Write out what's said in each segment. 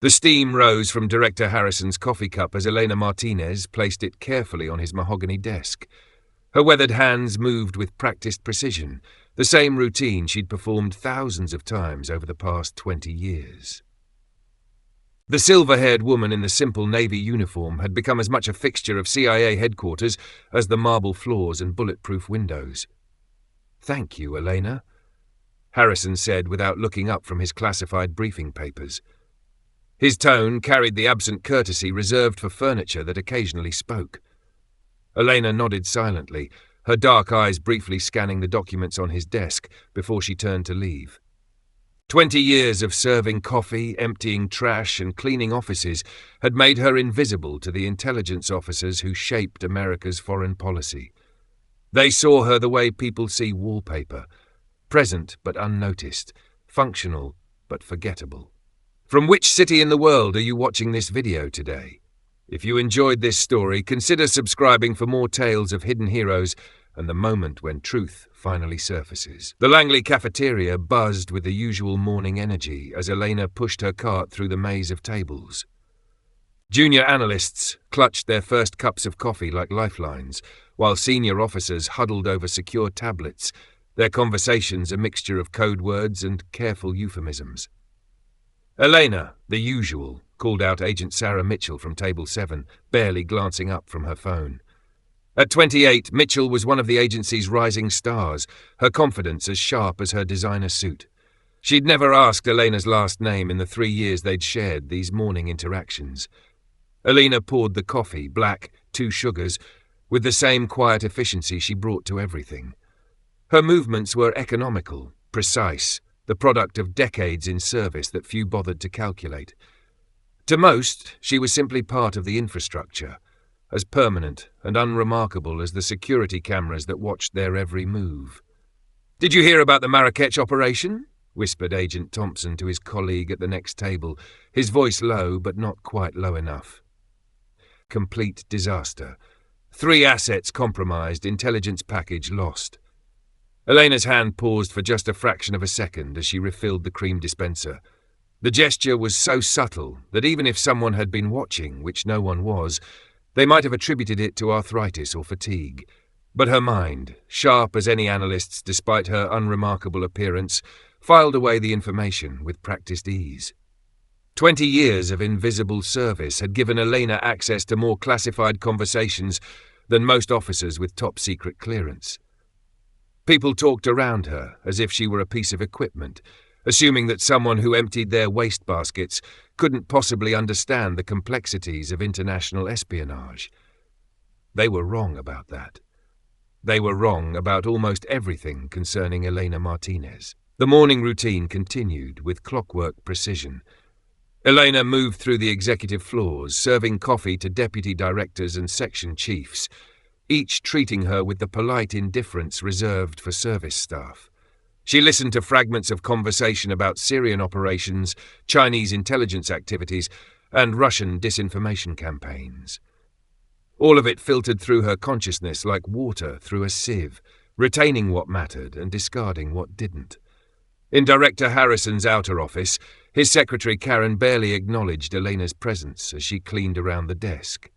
The steam rose from Director Harrison's coffee cup as Elena Martinez placed it carefully on his mahogany desk. Her weathered hands moved with practiced precision, the same routine she'd performed thousands of times over the past 20 years. The silver-haired woman in the simple Navy uniform had become as much a fixture of CIA headquarters as the marble floors and bulletproof windows. "Thank you, Elena," Harrison said without looking up from his classified briefing papers. His tone carried the absent courtesy reserved for furniture that occasionally spoke. Elena nodded silently, her dark eyes briefly scanning the documents on his desk before she turned to leave. 20 years of serving coffee, emptying trash, and cleaning offices had made her invisible to the intelligence officers who shaped America's foreign policy. They saw her the way people see wallpaper, present but unnoticed, functional but forgettable. From which city in the world are you watching this video today? If you enjoyed this story, consider subscribing for more tales of hidden heroes and the moment when truth finally surfaces. The Langley cafeteria buzzed with the usual morning energy as Elena pushed her cart through the maze of tables. Junior analysts clutched their first cups of coffee like lifelines, while senior officers huddled over secure tablets, their conversations a mixture of code words and careful euphemisms. "Elena, the usual," called out Agent Sarah Mitchell from Table 7, barely glancing up from her phone. At 28, Mitchell was one of the agency's rising stars, her confidence as sharp as her designer suit. She'd never asked Elena's last name in the 3 years they'd shared these morning interactions. Elena poured the coffee, black, 2 sugars, with the same quiet efficiency she brought to everything. Her movements were economical, precise, the product of decades in service that few bothered to calculate. To most, she was simply part of the infrastructure, as permanent and unremarkable as the security cameras that watched their every move. "Did you hear about the Marrakech operation?" whispered Agent Thompson to his colleague at the next table, his voice low but not quite low enough. Complete disaster. 3 assets compromised, intelligence package lost. Elena's hand paused for just a fraction of a second as she refilled the cream dispenser. The gesture was so subtle that even if someone had been watching, which no one was, they might have attributed it to arthritis or fatigue. But her mind, sharp as any analyst's despite her unremarkable appearance, filed away the information with practiced ease. 20 years of invisible service had given Elena access to more classified conversations than most officers with top-secret clearance. People talked around her as if she were a piece of equipment, assuming that someone who emptied their waste baskets couldn't possibly understand the complexities of international espionage. They were wrong about that. They were wrong about almost everything concerning Elena Martinez. The morning routine continued with clockwork precision. Elena moved through the executive floors, serving coffee to deputy directors and section chiefs, each treating her with the polite indifference reserved for service staff. She listened to fragments of conversation about Syrian operations, Chinese intelligence activities, and Russian disinformation campaigns. All of it filtered through her consciousness like water through a sieve, retaining what mattered and discarding what didn't. In Director Harrison's outer office, his secretary Karen barely acknowledged Elena's presence as she cleaned around the desk.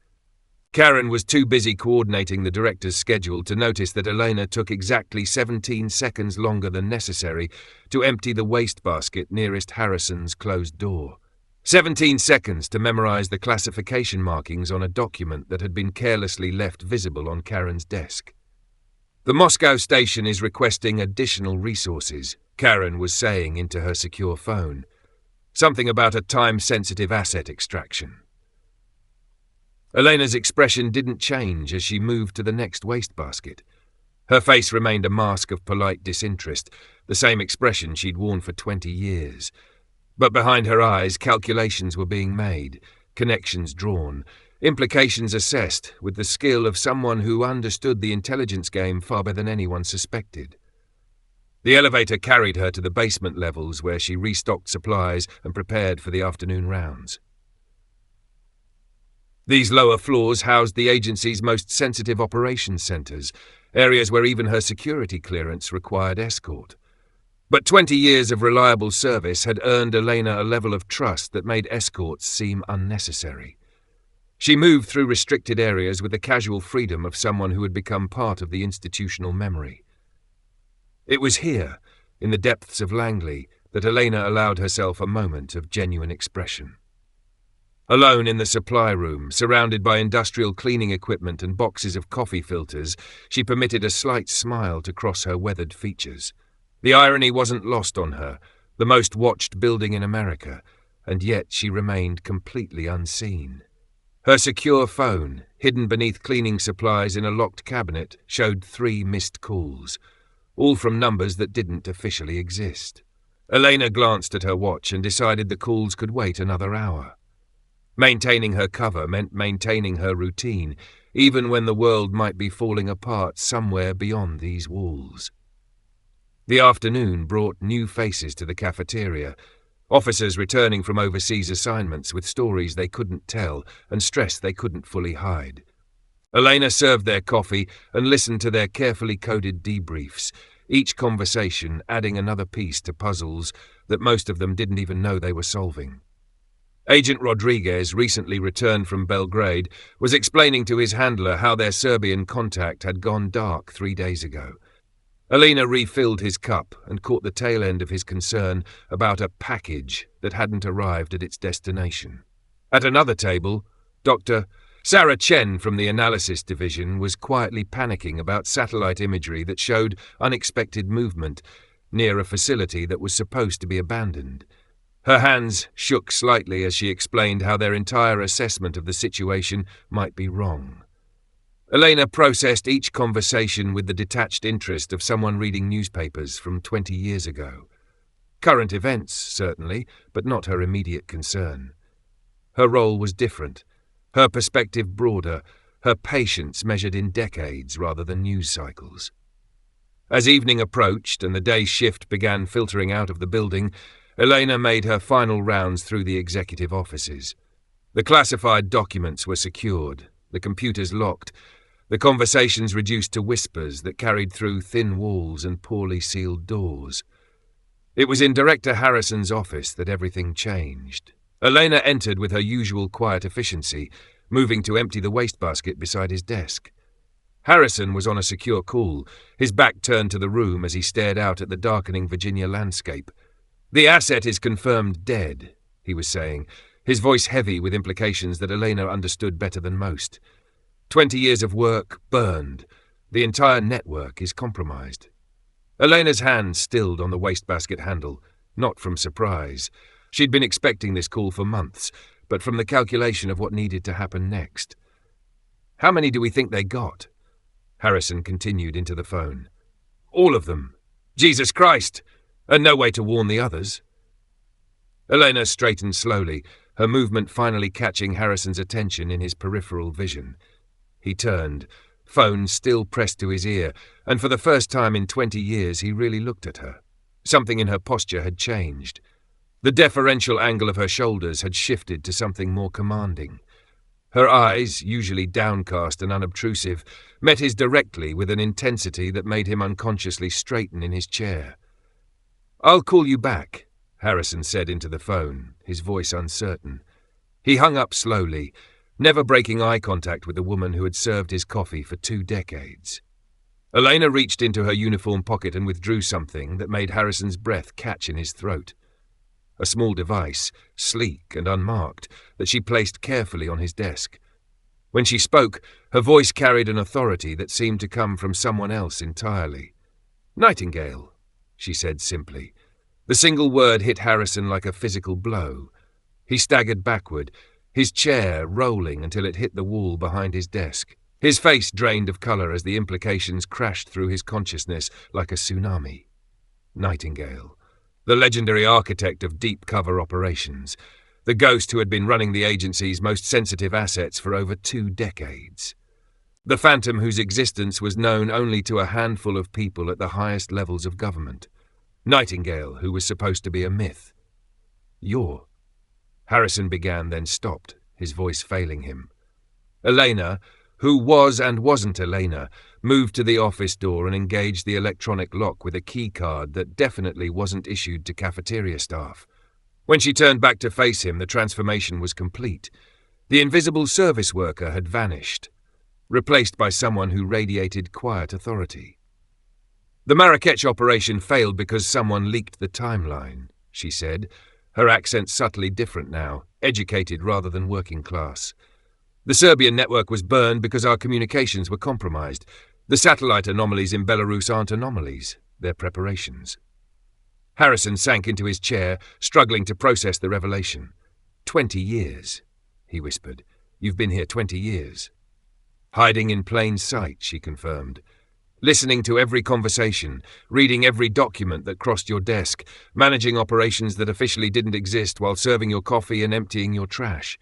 Karen was too busy coordinating the director's schedule to notice that Elena took exactly 17 seconds longer than necessary to empty the wastebasket nearest Harrison's closed door. 17 seconds to memorize the classification markings on a document that had been carelessly left visible on Karen's desk. "The Moscow station is requesting additional resources," Karen was saying into her secure phone. Something about a time-sensitive asset extraction. Elena's expression didn't change as she moved to the next wastebasket. Her face remained a mask of polite disinterest, the same expression she'd worn for 20 years. But behind her eyes, calculations were being made, connections drawn, implications assessed with the skill of someone who understood the intelligence game far better than anyone suspected. The elevator carried her to the basement levels where she restocked supplies and prepared for the afternoon rounds. These lower floors housed the agency's most sensitive operations centers, areas where even her security clearance required escort. But 20 years of reliable service had earned Elena a level of trust that made escorts seem unnecessary. She moved through restricted areas with the casual freedom of someone who had become part of the institutional memory. It was here, in the depths of Langley, that Elena allowed herself a moment of genuine expression. Alone in the supply room, surrounded by industrial cleaning equipment and boxes of coffee filters, she permitted a slight smile to cross her weathered features. The irony wasn't lost on her, the most watched building in America, and yet she remained completely unseen. Her secure phone, hidden beneath cleaning supplies in a locked cabinet, showed 3 missed calls, all from numbers that didn't officially exist. Elena glanced at her watch and decided the calls could wait another hour. Maintaining her cover meant maintaining her routine, even when the world might be falling apart somewhere beyond these walls. The afternoon brought new faces to the cafeteria, officers returning from overseas assignments with stories they couldn't tell and stress they couldn't fully hide. Elena served their coffee and listened to their carefully coded debriefs, each conversation adding another piece to puzzles that most of them didn't even know they were solving. Agent Rodriguez, recently returned from Belgrade, was explaining to his handler how their Serbian contact had gone dark 3 days ago. Elena refilled his cup and caught the tail end of his concern about a package that hadn't arrived at its destination. At another table, Dr. Sarah Chen from the analysis division was quietly panicking about satellite imagery that showed unexpected movement near a facility that was supposed to be abandoned. Her hands shook slightly as she explained how their entire assessment of the situation might be wrong. Elena processed each conversation with the detached interest of someone reading newspapers from 20 years ago. Current events, certainly, but not her immediate concern. Her role was different, her perspective broader, her patience measured in decades rather than news cycles. As evening approached and the day shift began filtering out of the building, Elena made her final rounds through the executive offices. The classified documents were secured, the computers locked, the conversations reduced to whispers that carried through thin walls and poorly sealed doors. It was in Director Harrison's office that everything changed. Elena entered with her usual quiet efficiency, moving to empty the wastebasket beside his desk. Harrison was on a secure call, his back turned to the room as he stared out at the darkening Virginia landscape. "The asset is confirmed dead," he was saying, his voice heavy with implications that Elena understood better than most. 20 years of work burned. The entire network is compromised. Elena's hand stilled on the wastebasket handle, not from surprise. She'd been expecting this call for months, but from the calculation of what needed to happen next. "How many do we think they got?" Harrison continued into the phone. "All of them. Jesus Christ! And no way to warn the others." Elena straightened slowly, her movement finally catching Harrison's attention in his peripheral vision. He turned, phone still pressed to his ear, and for the first time in 20 years he really looked at her. Something in her posture had changed. The deferential angle of her shoulders had shifted to something more commanding. Her eyes, usually downcast and unobtrusive, met his directly with an intensity that made him unconsciously straighten in his chair. "I'll call you back," Harrison said into the phone, his voice uncertain. He hung up slowly, never breaking eye contact with the woman who had served his coffee for 2 decades. Elena reached into her uniform pocket and withdrew something that made Harrison's breath catch in his throat. A small device, sleek and unmarked, that she placed carefully on his desk. When she spoke, her voice carried an authority that seemed to come from someone else entirely. "Nightingale," she said simply. The single word hit Harrison like a physical blow. He staggered backward, his chair rolling until it hit the wall behind his desk. His face drained of colour as the implications crashed through his consciousness like a tsunami. Nightingale, the legendary architect of deep cover operations, the ghost who had been running the agency's most sensitive assets for over 2 decades. The phantom whose existence was known only to a handful of people at the highest levels of government. Nightingale, who was supposed to be a myth. "You're..." Harrison began, then stopped, his voice failing him. Elena, who was and wasn't Elena, moved to the office door and engaged the electronic lock with a key card that definitely wasn't issued to cafeteria staff. When she turned back to face him, the transformation was complete. The invisible service worker had vanished, replaced by someone who radiated quiet authority. The Marrakech operation failed because someone leaked the timeline, she said, her accent subtly different now, educated rather than working class. The Serbian network was burned because our communications were compromised. The satellite anomalies in Belarus aren't anomalies, they're preparations. Harrison sank into his chair, struggling to process the revelation. 20 years, he whispered. You've been here 20 years. Hiding in plain sight, she confirmed. Listening to every conversation, reading every document that crossed your desk, managing operations that officially didn't exist while serving your coffee and emptying your trash.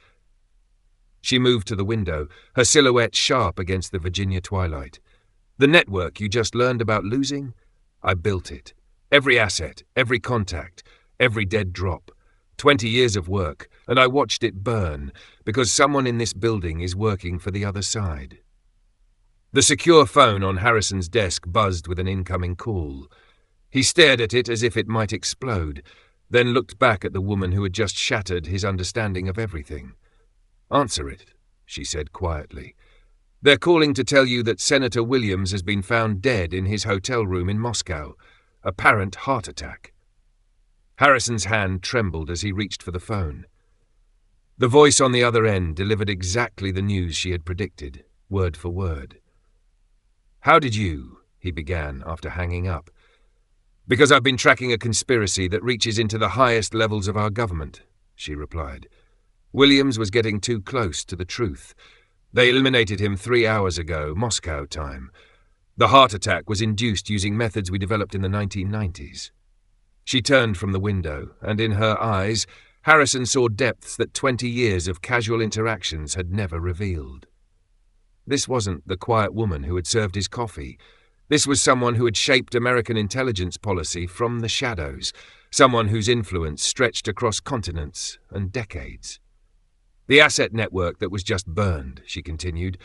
She moved to the window, her silhouette sharp against the Virginia twilight. The network you just learned about losing? I built it. Every asset, every contact, every dead drop. 20 years of work, and I watched it burn because someone in this building is working for the other side. The secure phone on Harrison's desk buzzed with an incoming call. He stared at it as if it might explode, then looked back at the woman who had just shattered his understanding of everything. Answer it, she said quietly. They're calling to tell you that Senator Williams has been found dead in his hotel room in Moscow. Apparent heart attack. Harrison's hand trembled as he reached for the phone. The voice on the other end delivered exactly the news she had predicted, word for word. How did you, he began after hanging up. Because I've been tracking a conspiracy that reaches into the highest levels of our government, she replied. Williams was getting too close to the truth. They eliminated him 3 hours ago, Moscow time. The heart attack was induced using methods we developed in the 1990s. She turned from the window, and in her eyes, Harrison saw depths that 20 years of casual interactions had never revealed. This wasn't the quiet woman who had served his coffee. This was someone who had shaped American intelligence policy from the shadows, someone whose influence stretched across continents and decades. The asset network that was just burned, she continued,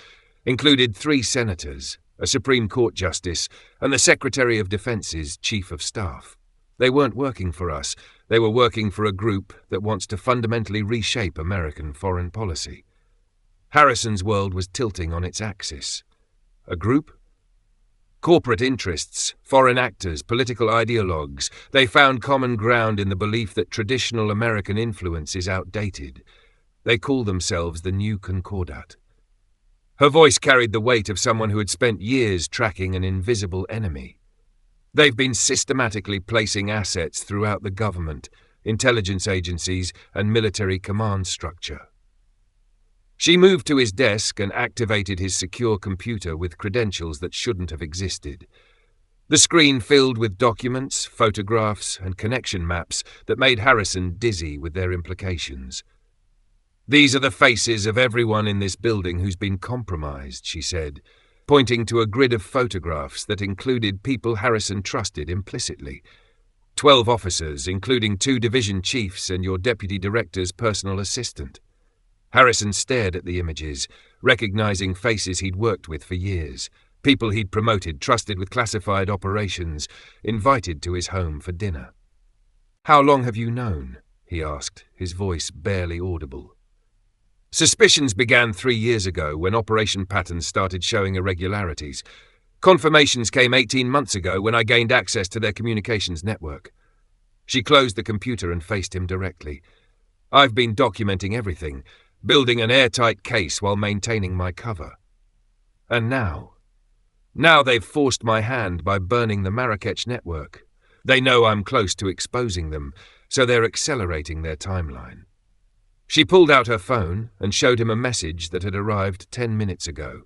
included 3 senators, a Supreme Court justice, and the Secretary of Defense's chief of staff. They weren't working for us. They were working for a group that wants to fundamentally reshape American foreign policy. Harrison's world was tilting on its axis. A group? Corporate interests, foreign actors, political ideologues, they found common ground in the belief that traditional American influence is outdated. They call themselves the New Concordat. Her voice carried the weight of someone who had spent years tracking an invisible enemy. They've been systematically placing assets throughout the government, intelligence agencies, and military command structure. She moved to his desk and activated his secure computer with credentials that shouldn't have existed. The screen filled with documents, photographs, and connection maps that made Harrison dizzy with their implications. These are the faces of everyone in this building who's been compromised, she said, pointing to a grid of photographs that included people Harrison trusted implicitly. 12 officers, including 2 division chiefs and your deputy director's personal assistant. Harrison stared at the images, recognizing faces he'd worked with for years, people he'd promoted, trusted with classified operations, invited to his home for dinner. How long have you known? He asked, his voice barely audible. Suspicions began 3 years ago when operation patterns started showing irregularities. Confirmations came 18 months ago when I gained access to their communications network. She closed the computer and faced him directly. I've been documenting everything, building an airtight case while maintaining my cover. And now they've forced my hand by burning the Marrakech network. They know I'm close to exposing them, so they're accelerating their timeline. She pulled out her phone and showed him a message that had arrived 10 minutes ago.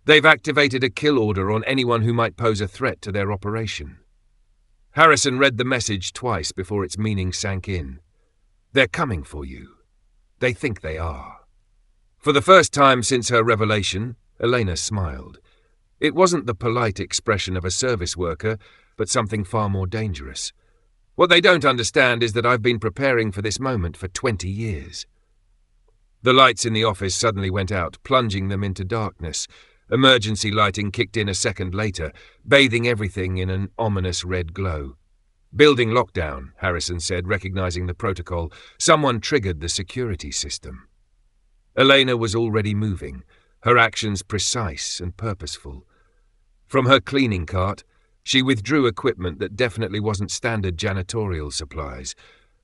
They've activated a kill order on anyone who might pose a threat to their operation. Harrison read the message twice before its meaning sank in. They're coming for you. They think they are. For the first time since her revelation, Elena smiled. It wasn't the polite expression of a service worker, but something far more dangerous. What they don't understand is that I've been preparing for this moment for 20 years. The lights in the office suddenly went out, plunging them into darkness. Emergency lighting kicked in a second later, bathing everything in an ominous red glow. Building lockdown, Harrison said, recognizing the protocol. Someone triggered the security system. Elena was already moving, her actions precise and purposeful. From her cleaning cart, she withdrew equipment that definitely wasn't standard janitorial supplies.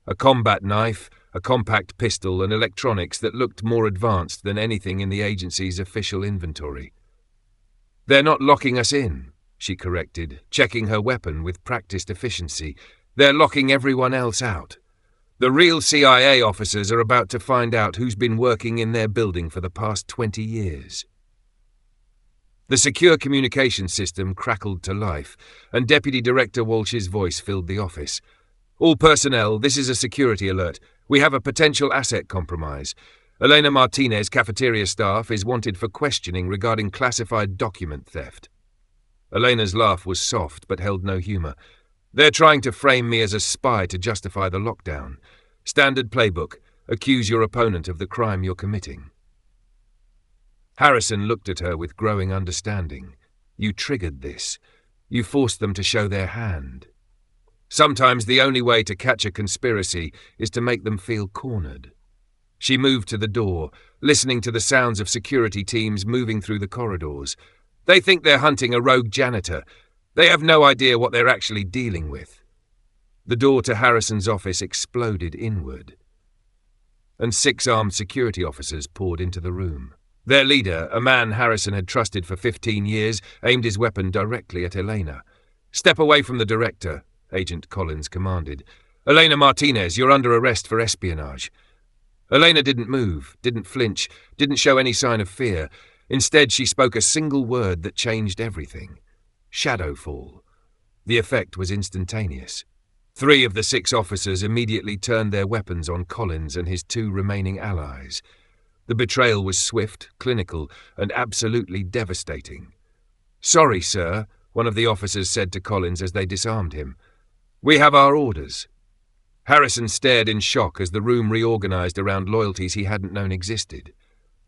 A combat knife, a compact pistol, and electronics that looked more advanced than anything in the agency's official inventory. "They're not locking us in," she corrected, checking her weapon with practiced efficiency. "They're locking everyone else out. The real CIA officers are about to find out who's been working in their building for the past 20 years. The secure communication system crackled to life, and Deputy Director Walsh's voice filled the office. "All personnel, this is a security alert. We have a potential asset compromise. Elena Martinez, cafeteria staff, is wanted for questioning regarding classified document theft." Elena's laugh was soft but held no humor. "They're trying to frame me as a spy to justify the lockdown. Standard playbook. Accuse your opponent of the crime you're committing." Harrison looked at her with growing understanding. "You triggered this. You forced them to show their hand. Sometimes the only way to catch a conspiracy is to make them feel cornered." She moved to the door, listening to the sounds of security teams moving through the corridors. "They think they're hunting a rogue janitor. They have no idea what they're actually dealing with." The door to Harrison's office exploded inward, and 6 armed security officers poured into the room. Their leader, a man Harrison had trusted for 15 years, aimed his weapon directly at Elena. "Step away from the director," Agent Collins commanded. "Elena Martinez, you're under arrest for espionage." Elena didn't move, didn't flinch, didn't show any sign of fear. Instead, she spoke a single word that changed everything. Shadowfall. The effect was instantaneous. 3 of the 6 officers immediately turned their weapons on Collins and his 2 remaining allies. The betrayal was swift, clinical, and absolutely devastating. "Sorry, sir," one of the officers said to Collins as they disarmed him. "We have our orders." Harrison stared in shock as the room reorganized around loyalties he hadn't known existed.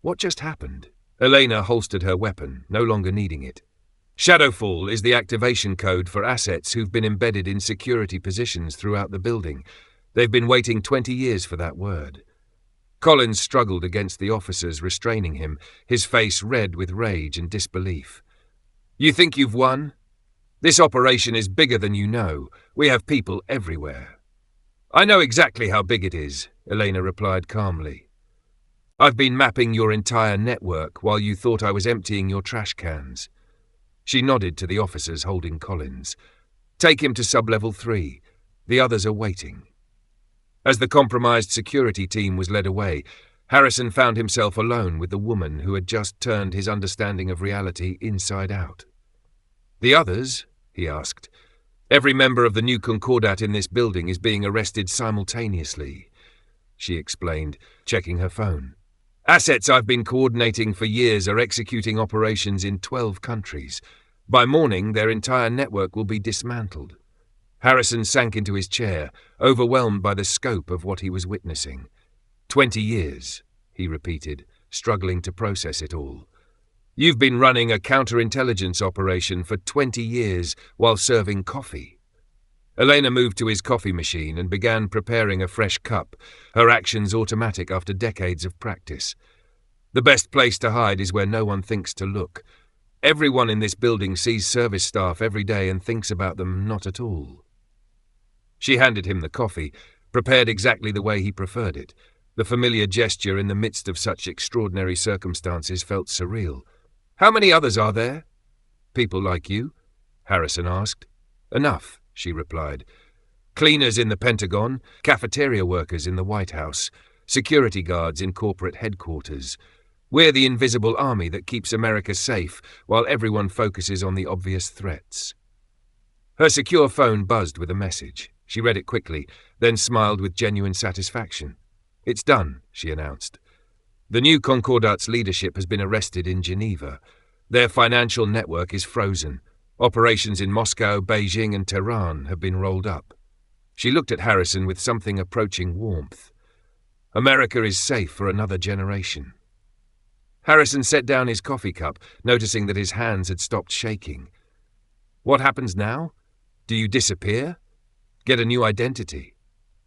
What just happened? Elena holstered her weapon, no longer needing it. "Shadowfall is the activation code for assets who've been embedded in security positions throughout the building. They've been waiting 20 years for that word." Collins struggled against the officers restraining him, his face red with rage and disbelief. "You think you've won? This operation is bigger than you know. We have people everywhere." "I know exactly how big it is," Elena replied calmly. "I've been mapping your entire network while you thought I was emptying your trash cans." She nodded to the officers holding Collins. "Take him to sub-level 3. The others are waiting." As the compromised security team was led away, Harrison found himself alone with the woman who had just turned his understanding of reality inside out. "The others?" he asked. "Every member of the new Concordat in this building is being arrested simultaneously," she explained, checking her phone. "Assets I've been coordinating for years are executing operations in 12 countries. By morning, their entire network will be dismantled." Harrison sank into his chair, overwhelmed by the scope of what he was witnessing. 20 years, he repeated, struggling to process it all. "You've been running a counterintelligence operation for 20 years while serving coffee." Elena moved to his coffee machine and began preparing a fresh cup, her actions automatic after decades of practice. "The best place to hide is where no one thinks to look. Everyone in this building sees service staff every day and thinks about them not at all." She handed him the coffee, prepared exactly the way he preferred it. The familiar gesture in the midst of such extraordinary circumstances felt surreal. "How many others are there?" "People like you?" Harrison asked. "Enough," she replied. "Cleaners in the Pentagon, cafeteria workers in the White House, security guards in corporate headquarters. We're the invisible army that keeps America safe while everyone focuses on the obvious threats." Her secure phone buzzed with a message. She read it quickly, then smiled with genuine satisfaction. "It's done," she announced. "The new Concordat's leadership has been arrested in Geneva. Their financial network is frozen. Operations in Moscow, Beijing, and Tehran have been rolled up." She looked at Harrison with something approaching warmth. America is safe for another generation. Harrison set down his coffee cup, noticing that his hands had stopped shaking. What happens now? Do you disappear? Get a new identity?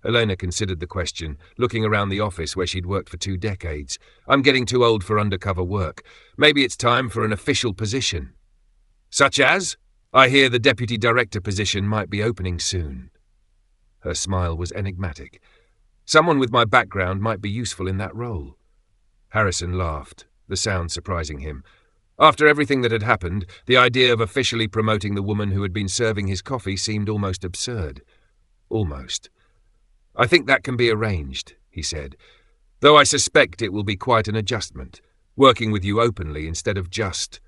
Elena considered the question, looking around the office where she'd worked for 2 decades. I'm getting too old for undercover work. Maybe it's time for an official position. Such as? I hear the deputy director position might be opening soon. Her smile was enigmatic. Someone with my background might be useful in that role. Harrison laughed, the sound surprising him. After everything that had happened, the idea of officially promoting the woman who had been serving his coffee seemed almost absurd. Almost. I think that can be arranged, he said, though I suspect it will be quite an adjustment, working with you openly instead of just...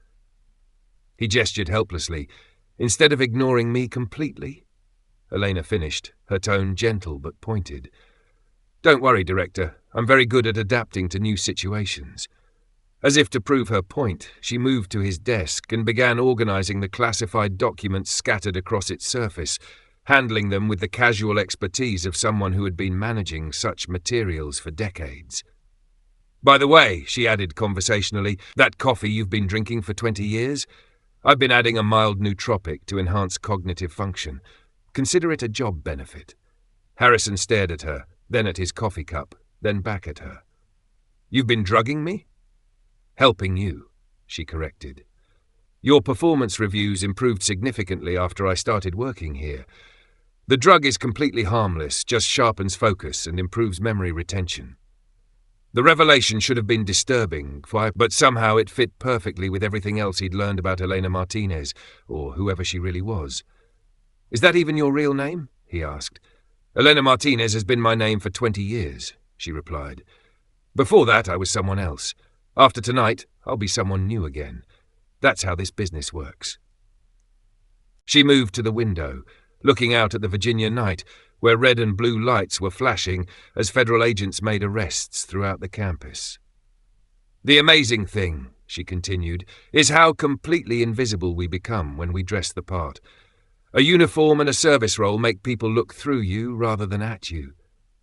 He gestured helplessly. Instead of ignoring me completely? Elena finished, her tone gentle but pointed. Don't worry, Director. I'm very good at adapting to new situations. As if to prove her point, she moved to his desk and began organizing the classified documents scattered across its surface, handling them with the casual expertise of someone who had been managing such materials for decades. By the way, she added conversationally, that coffee you've been drinking for 20 years? I've been adding a mild nootropic to enhance cognitive function. Consider it a job benefit. Harrison stared at her, then at his coffee cup, then back at her. You've been drugging me? Helping you, she corrected. Your performance reviews improved significantly after I started working here. The drug is completely harmless, just sharpens focus and improves memory retention. The revelation should have been disturbing, but somehow it fit perfectly with everything else he'd learned about Elena Martinez, or whoever she really was. Is that even your real name? He asked. Elena Martinez has been my name for 20 years, she replied. Before that, I was someone else. After tonight, I'll be someone new again. That's how this business works. She moved to the window, looking out at the Virginia night, where red and blue lights were flashing as federal agents made arrests throughout the campus. The amazing thing, she continued, is how completely invisible we become when we dress the part. A uniform and a service role make people look through you rather than at you.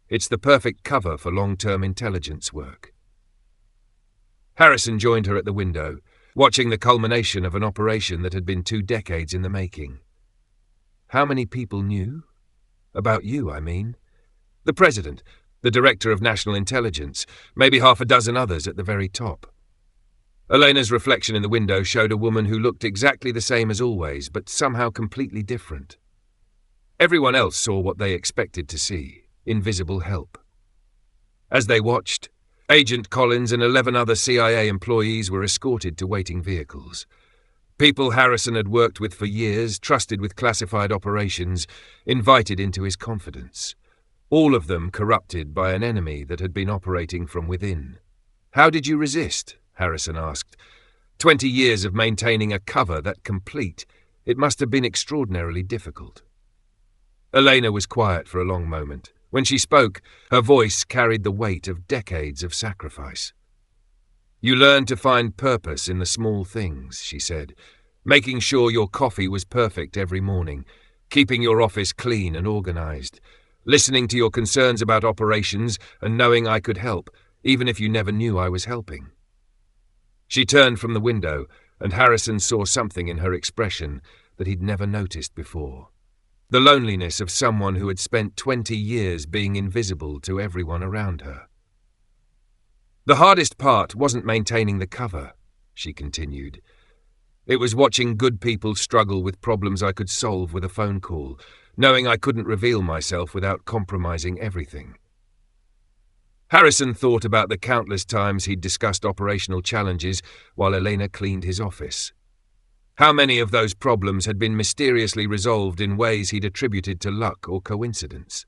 It's the perfect cover for long-term intelligence work. Harrison joined her at the window, watching the culmination of an operation that had been 2 decades in the making. How many people knew? About you, I mean. The President, the Director of National Intelligence, maybe half a dozen others at the very top. Elena's reflection in the window showed a woman who looked exactly the same as always, but somehow completely different. Everyone else saw what they expected to see, invisible help. As they watched, Agent Collins and 11 other CIA employees were escorted to waiting vehicles. People Harrison had worked with for years, trusted with classified operations, invited into his confidence. All of them corrupted by an enemy that had been operating from within. How did you resist? Harrison asked. 20 years of maintaining a cover that complete. It must have been extraordinarily difficult. Elena was quiet for a long moment. When she spoke, her voice carried the weight of decades of sacrifice. You learned to find purpose in the small things, she said, making sure your coffee was perfect every morning, keeping your office clean and organized, listening to your concerns about operations and knowing I could help, even if you never knew I was helping. She turned from the window, and Harrison saw something in her expression that he'd never noticed before. The loneliness of someone who had spent 20 years being invisible to everyone around her. The hardest part wasn't maintaining the cover, she continued. It was watching good people struggle with problems I could solve with a phone call, knowing I couldn't reveal myself without compromising everything. Harrison thought about the countless times he'd discussed operational challenges while Elena cleaned his office. How many of those problems had been mysteriously resolved in ways he'd attributed to luck or coincidence?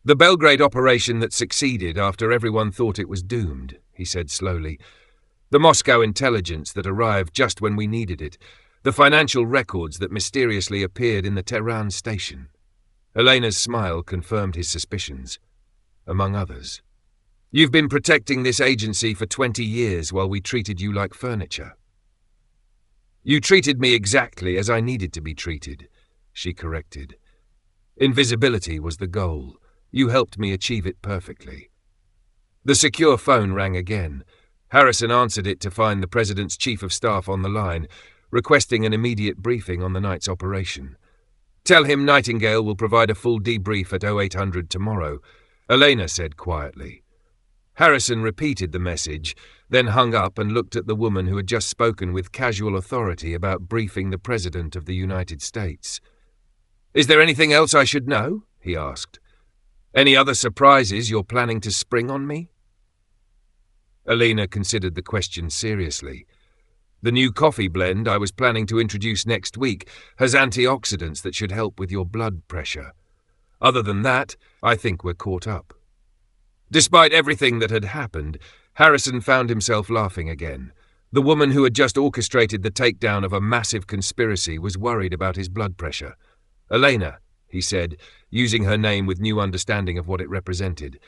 The Belgrade operation that succeeded after everyone thought it was doomed, he said slowly. The Moscow intelligence that arrived just when we needed it. The financial records that mysteriously appeared in the Tehran station. Elena's smile confirmed his suspicions, among others. You've been protecting this agency for 20 years while we treated you like furniture. You treated me exactly as I needed to be treated, she corrected. Invisibility was the goal. You helped me achieve it perfectly. The secure phone rang again. Harrison answered it to find the President's Chief of Staff on the line, requesting an immediate briefing on the night's operation. "Tell him Nightingale will provide a full debrief at 0800 tomorrow," Elena said quietly. Harrison repeated the message, then hung up and looked at the woman who had just spoken with casual authority about briefing the President of the United States. "Is there anything else I should know?" he asked. "Any other surprises you're planning to spring on me?" Elena considered the question seriously. "The new coffee blend I was planning to introduce next week has antioxidants that should help with your blood pressure. Other than that, I think we're caught up." Despite everything that had happened, Harrison found himself laughing again. The woman who had just orchestrated the takedown of a massive conspiracy was worried about his blood pressure. "Elena," he said, using her name with new understanding of what it represented.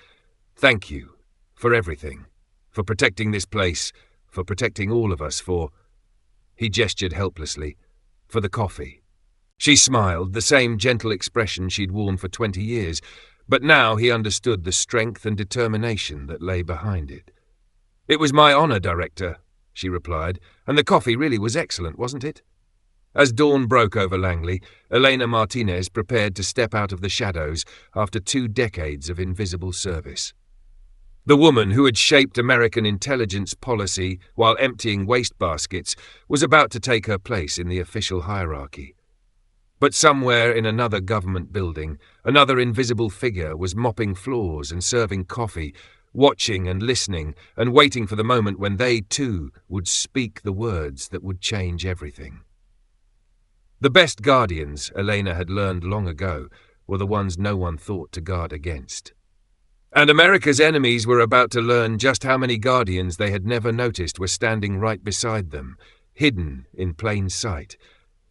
"Thank you for everything. For protecting this place, for protecting all of us, for—" He gestured helplessly. "For the coffee." She smiled, the same gentle expression she'd worn for 20 years, but now he understood the strength and determination that lay behind it. "It was my honor, Director," she replied, "and the coffee really was excellent, wasn't it?" As dawn broke over Langley, Elena Martinez prepared to step out of the shadows after 2 decades of invisible service. The woman who had shaped American intelligence policy while emptying wastebaskets was about to take her place in the official hierarchy. But somewhere in another government building, another invisible figure was mopping floors and serving coffee, watching and listening and waiting for the moment when they, too, would speak the words that would change everything. The best guardians, Elena had learned long ago, were the ones no one thought to guard against. And America's enemies were about to learn just how many guardians they had never noticed were standing right beside them, hidden in plain sight,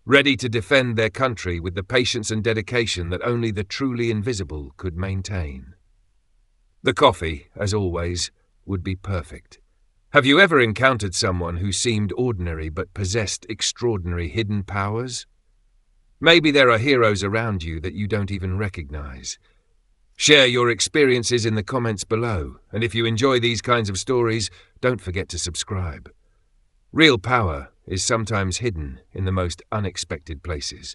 ready to defend their country with the patience and dedication that only the truly invisible could maintain. The coffee, as always, would be perfect. Have you ever encountered someone who seemed ordinary but possessed extraordinary hidden powers? Maybe there are heroes around you that you don't even recognize. Share your experiences in the comments below, and if you enjoy these kinds of stories, don't forget to subscribe. Real power is sometimes hidden in the most unexpected places.